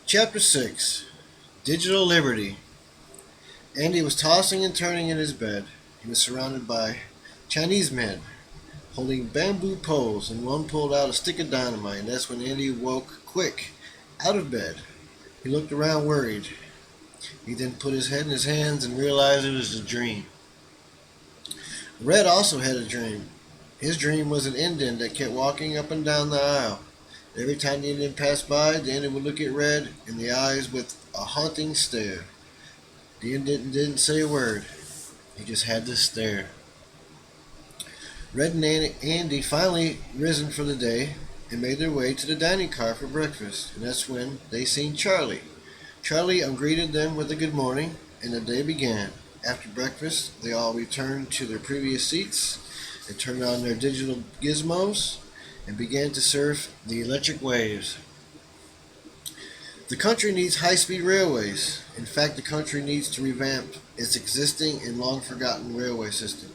Chapter 6 Digital Liberty. Andy was tossing and turning in his bed. He was surrounded by Chinese men holding bamboo poles, and one pulled out a stick of dynamite, and that's when Andy woke quick out of bed. He looked around worried. He then put his head in his hands and realized it was a dream. Red also had a dream. His dream was an Indian that kept walking up and down the aisle. Every time the Indian passed by, the Indian would look at Red in the eyes with a haunting stare. The Indian didn't say a word. He just had to stare. Red and Andy finally risen for the day and made their way to the dining car for breakfast, and that's when they seen Charlie. Charlie greeted them with a good morning, and the day began. After breakfast, they all returned to their previous seats and turned on their digital gizmos and began to surf the electric waves. The country needs high-speed railways. In fact, the country needs to revamp its existing and long-forgotten railway system.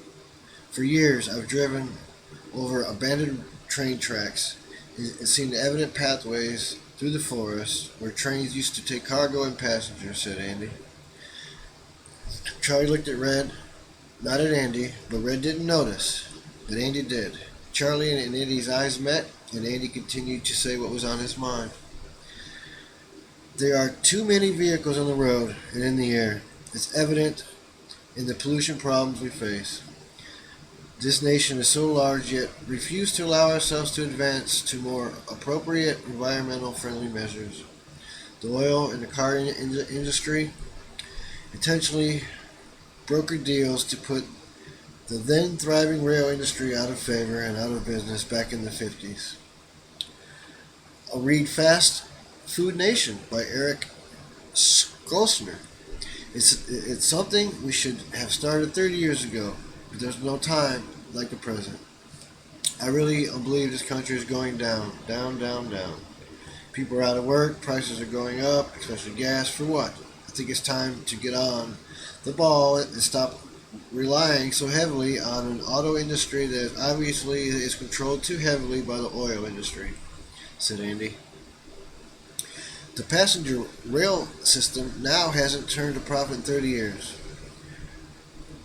For years, I've driven over abandoned train tracks and seen the evident pathways through the forest where trains used to take cargo and passengers, said Andy. Charlie looked at Red, not at Andy, but Red didn't notice, but Andy did. Charlie and Andy's eyes met, and Andy continued to say what was on his mind. There are too many vehicles on the road and in the air. It's evident in the pollution problems we face. This nation is so large yet refuse to allow ourselves to advance to more appropriate environmental friendly measures. The oil and the car industry intentionally brokered deals to put the then thriving rail industry out of favor and out of business back in the 50s. I'll read Fast Food Nation by Eric Skolsner. It's something we should have started 30 years ago, but there's no time like the present. I really believe this country is going down, down, down, down. People are out of work, prices are going up, especially gas. For what? I think it's time to get on the ball and stop relying so heavily on an auto industry that obviously is controlled too heavily by the oil industry, said Andy. The passenger rail system now hasn't turned a profit in 30 years.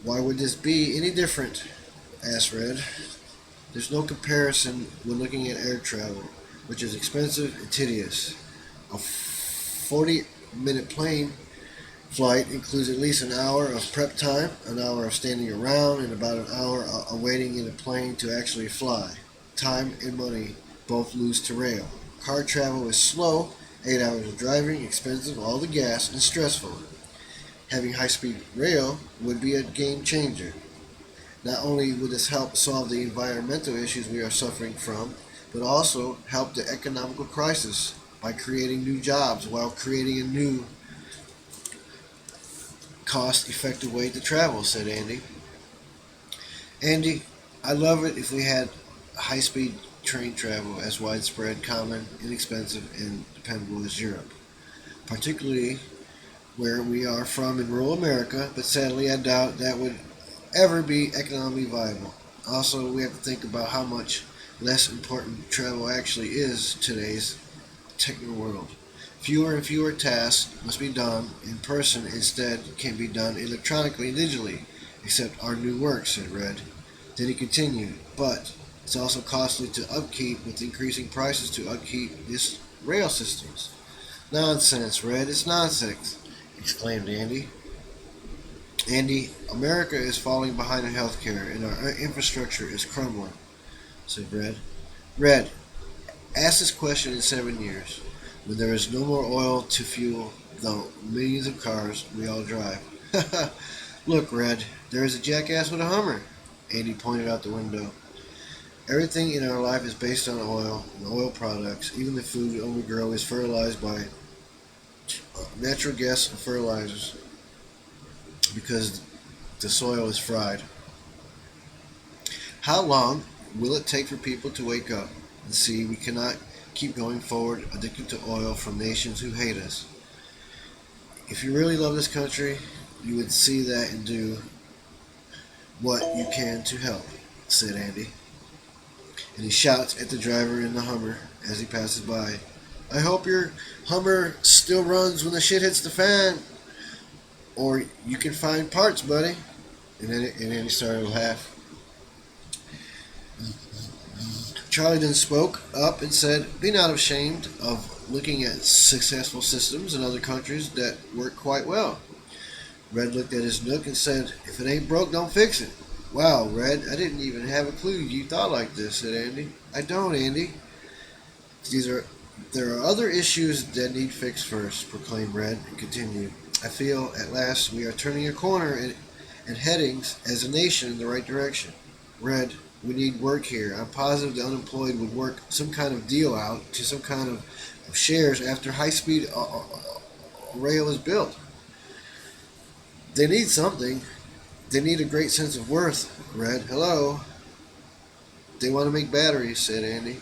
Why would this be any different? Asked Red. There's no comparison when looking at air travel, which is expensive and tedious. A 40-minute plane flight includes at least an hour of prep time, an hour of standing around, and about an hour of waiting in a plane to actually fly. Time and money both lose to rail. Car travel is slow, 8 hours of driving, expensive, all the gas, and stressful. Having high-speed rail would be a game changer. Not only would this help solve the environmental issues we are suffering from, but also help the economical crisis by creating new jobs while creating a new cost-effective way to travel, said Andy. Andy, I'd love it if we had high-speed train travel as widespread, common, inexpensive, and dependable as Europe, particularly where we are from in rural America, but sadly I doubt that would ever be economically viable. Also, we have to think about how much less important travel actually is today's techno world. Fewer and fewer tasks must be done in person, instead can be done electronically and digitally, except our new work, said Red. Then he continued, but it's also costly to upkeep with increasing prices to upkeep these rail systems. Nonsense, Red, it's nonsense, exclaimed Andy. Andy, America is falling behind in healthcare and our infrastructure is crumbling, said Red. Red, ask this question in 7 years, when there is no more oil to fuel the millions of cars we all drive. Look, Red, there is a jackass with a Hummer, Andy pointed out the window. Everything in our life is based on oil and oil products. Even the food we grow is fertilized by natural gas and fertilizers because the soil is fried. How long will it take for people to wake up and see we cannot keep going forward addicted to oil from nations who hate us? If you really love this country, you would see that and do what you can to help, said Andy. And he shouts at the driver in the Hummer as he passes by, I hope your Hummer still runs when the shit hits the fan, or you can find parts, buddy. And then he started to laugh. Charlie then spoke up and said, "Be not ashamed of looking at successful systems in other countries that work quite well." Red looked at his Nook and said, "If it ain't broke, don't fix it." "Wow, Red, I didn't even have a clue you thought like this," said Andy. "I don't, Andy. These are There are other issues that need fixed first," proclaimed Red and continued. "I feel at last we are turning a corner and heading as a nation in the right direction. Red, we need work here. I'm positive the unemployed would work some kind of deal out to some kind of shares after high-speed rail is built. They need something. They need a great sense of worth, Red. Hello? They want to make batteries," said Andy.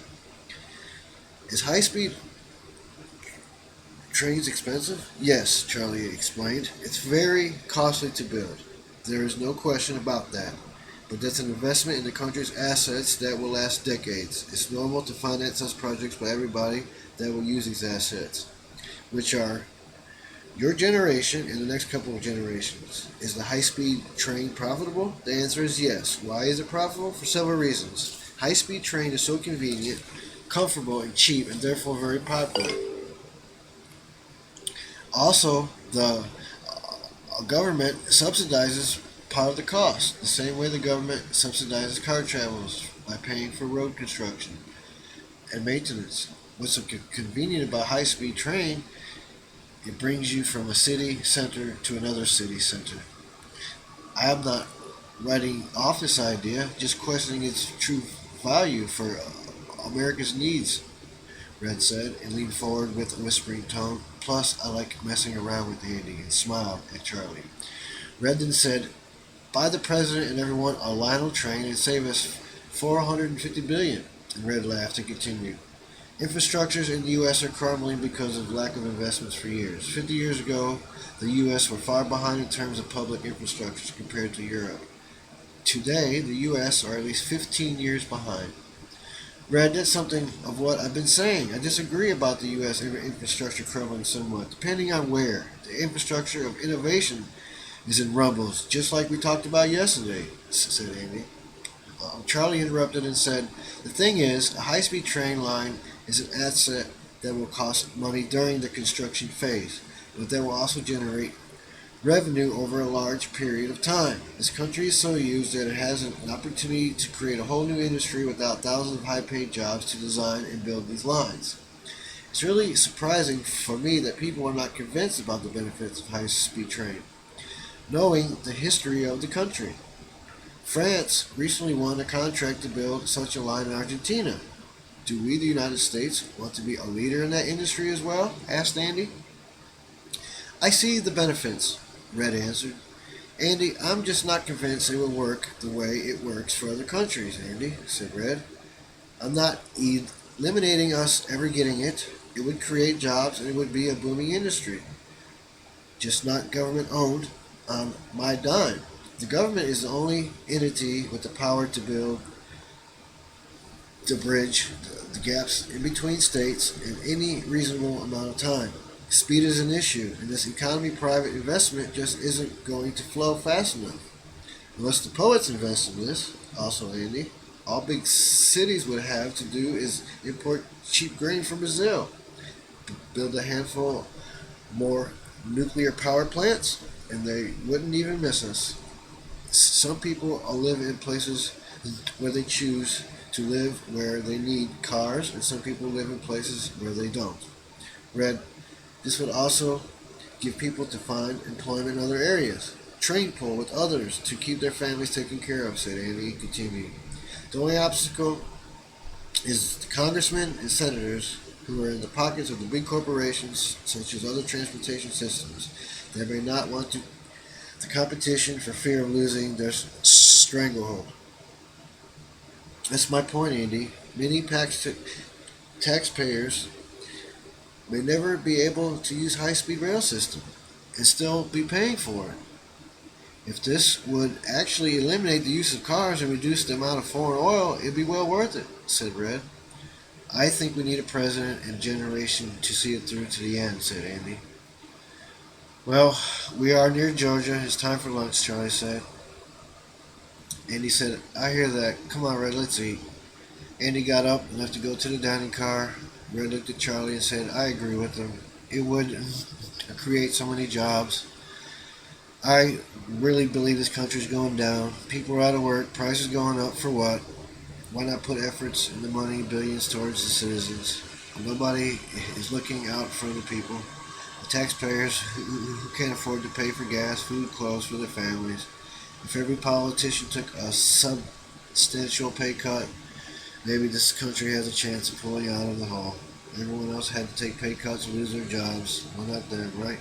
"Is high-speed trains expensive?" "Yes," Charlie explained. "It's very costly to build. There is no question about that. But that's an investment in the country's assets that will last decades. It's normal to finance such projects by everybody that will use these assets, which are your generation and the next couple of generations. Is the high-speed train profitable? The answer is yes. Why is it profitable? For several reasons. High-speed train is so convenient, comfortable, and cheap, and therefore very popular. Also, the government subsidizes part of the cost, the same way the government subsidizes car travels by paying for road construction and maintenance. What's so convenient about high-speed train? It brings you from a city center to another city center. I am not writing off this idea, just questioning its true value for America's needs," Red said, and leaned forward with a whispering tone. "Plus, I like messing around with Andy," and smiled at Charlie. Red then said, "Buy the president and everyone a Lionel train and save us $450 billion." And Red laughed and continued. "Infrastructures in the U.S. are crumbling because of lack of investments for years. 50 years ago, the U.S. were far behind in terms of public infrastructures compared to Europe. Today, the U.S. are at least 15 years behind." "Red, that's something of what I've been saying. I disagree about the U.S. infrastructure crumbling somewhat, depending on where. The infrastructure of innovation is in rumbles, just like we talked about yesterday," said Andy. Charlie interrupted and said, "The thing is, a high-speed train line is an asset that will cost money during the construction phase, but that will also generate revenue over a large period of time. This country is so used that it has an opportunity to create a whole new industry without thousands of high-paid jobs to design and build these lines. It's really surprising for me that people are not convinced about the benefits of high-speed train, knowing the history of the country. France recently won a contract to build such a line in Argentina. Do we, the United States, want to be a leader in that industry as well?" asked Andy. "I see the benefits," Red answered. "Andy, I'm just not convinced it will work the way it works for other countries, Andy," said Red. "I'm not eliminating us ever getting it. It would create jobs and it would be a booming industry. Just not government owned on my dime. The government is the only entity with the power to build, to bridge the gaps in between states in any reasonable amount of time. Speed is an issue, and this economy private investment just isn't going to flow fast enough. Unless the poets invest in this, also Andy, all big cities would have to do is import cheap grain from Brazil, build a handful more nuclear power plants, and they wouldn't even miss us. Some people live in places where they choose to live where they need cars, and some people live in places where they don't. Red, this would also give people to find employment in other areas. Train pool with others to keep their families taken care of," said Andy, continuing. "The only obstacle is the congressmen and senators who are in the pockets of the big corporations, such as other transportation systems. They may not want the competition for fear of losing their stranglehold." "That's my point, Andy. Many taxpayers may never be able to use high-speed rail system and still be paying for it. If this would actually eliminate the use of cars and reduce the amount of foreign oil, it'd be well worth it," said Red. I think we need a president and generation to see it through to the end, said Andy. Well, we are near Georgia. It's time for lunch, Charlie said. Andy said, I hear that. Come on, Red, let's eat. Andy got up and left to go to the dining car. Red looked at Charlie and said, I agree with him. It would create so many jobs. I really believe this country's going down. People are out of work. Prices going up for what? Why not put efforts and the money, billions, towards the citizens? Nobody is looking out for the people. The taxpayers who can't afford to pay for gas, food, clothes for their families. If every politician took a substantial pay cut, maybe this country has a chance of pulling out of the hole. Everyone else had to take pay cuts and lose their jobs. Why not them, right?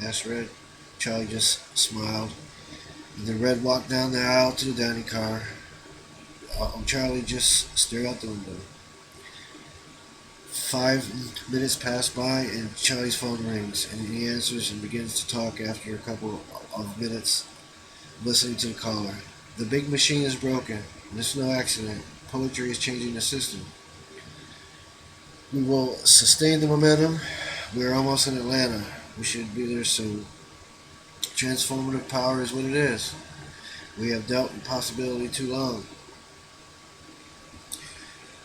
Asked Red. Charlie just smiled. And then Red walked down the aisle to the dining car. Charlie just stared out the window. 5 minutes pass by and Charlie's phone rings and he answers and begins to talk after a couple of minutes listening to the caller. The big machine is broken and it's no accident. Poetry is changing the system. We will sustain the momentum. We are almost in Atlanta. We should be there soon. Transformative power is what it is. We have dealt with possibility too long.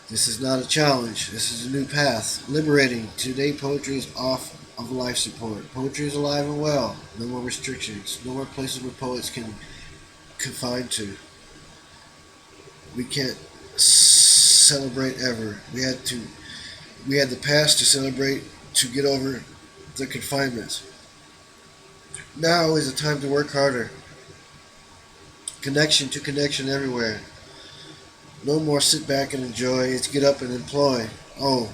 This is not a challenge. This is a new path. Liberating. Today poetry is off of life support. Poetry is alive and well. No more restrictions. No more places where poets can confine to. We can't celebrate ever. We had the past to celebrate to get over the confinements. Now is the time to work harder. Connection to connection everywhere. No more sit back and enjoy. It's get up and employ. Oh,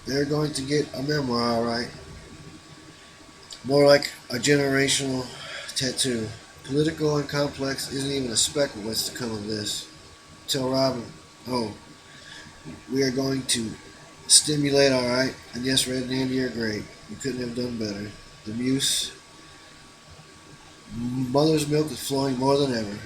they're going to get a memoir, all right. More like a generational tattoo. Political and complex isn't even a speck of what's to come of this. Tell Robin, oh, we are going to stimulate, all right. And yes, Red and Andy are great. You couldn't have done better. The muse, mother's milk is flowing more than ever.